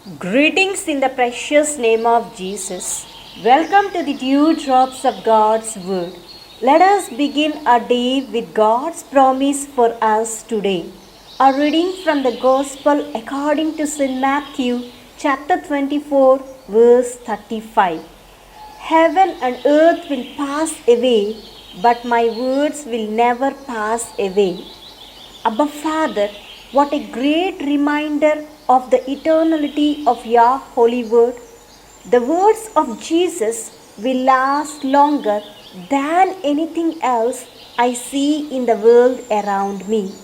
Greetings in the precious name of Jesus. Welcome to the Dewdrops of God's Word. Let us begin our day with God's promise for us today. A reading from the Gospel according to St. Matthew, chapter 24, verse 35. Heaven and earth will pass away, but my words will never pass away. Abba Father, what a great reminder of the eternality of your holy word. The words of Jesus will last longer than anything else I see in the world around me.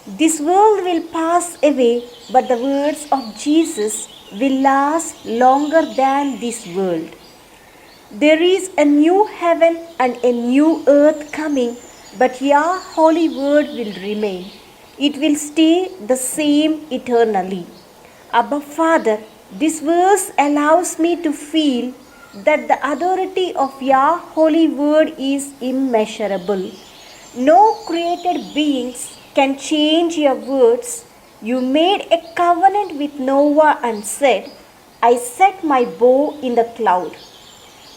This world will pass away, but the words of Jesus will last longer than this world. There is a new heaven and a new earth coming, but your holy word will remain. It will stay the same eternally. Abba Father, this verse allows me to feel that the authority of your holy word is immeasurable. No created beings can change your words. You made a covenant with Noah and said, I set my bow in the cloud.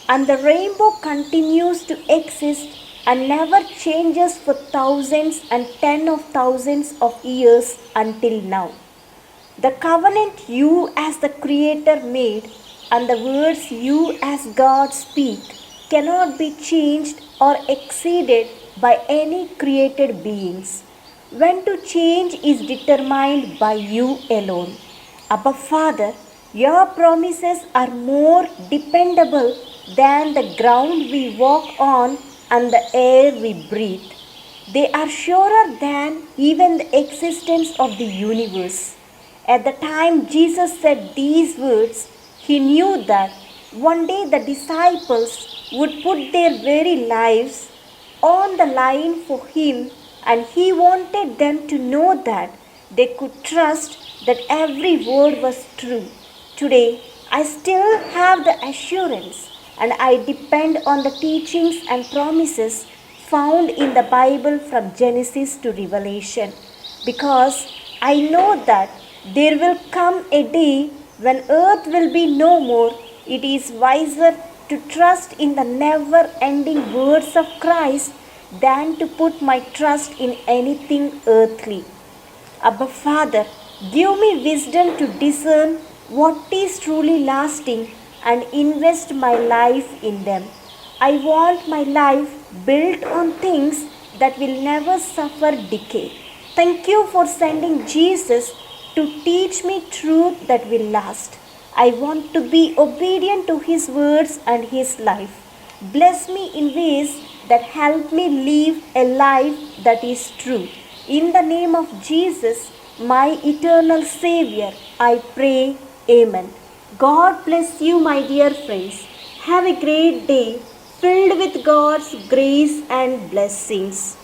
And the rainbow continues to exist and never changes for thousands and tens of thousands of years until now. The covenant you as the Creator made and the words you as God speak cannot be changed or exceeded by any created beings. When to change is determined by you alone. Abba Father, your promises are more dependable than the ground we walk on and the air we breathe. They are surer than even the existence of the universe. At the time Jesus said these words, he knew that one day the disciples would put their very lives on the line for him, and he wanted them to know that they could trust that every word was true. Today, I still have the assurance and I depend on the teachings and promises found in the Bible from Genesis to Revelation, because I know that there will come a day when earth will be no more. It is wiser to trust in the never-ending words of Christ than to put my trust in anything earthly. Abba Father, give me wisdom to discern what is truly lasting and invest my life in them. I want my life built on things that will never suffer decay. Thank you for sending Jesus to teach me truth that will last. I want to be obedient to his words and his life. Bless me in ways that help me live a life that is true. In the name of Jesus, my eternal Savior, I pray. Amen. God bless you, my dear friends. Have a great day filled with God's grace and blessings.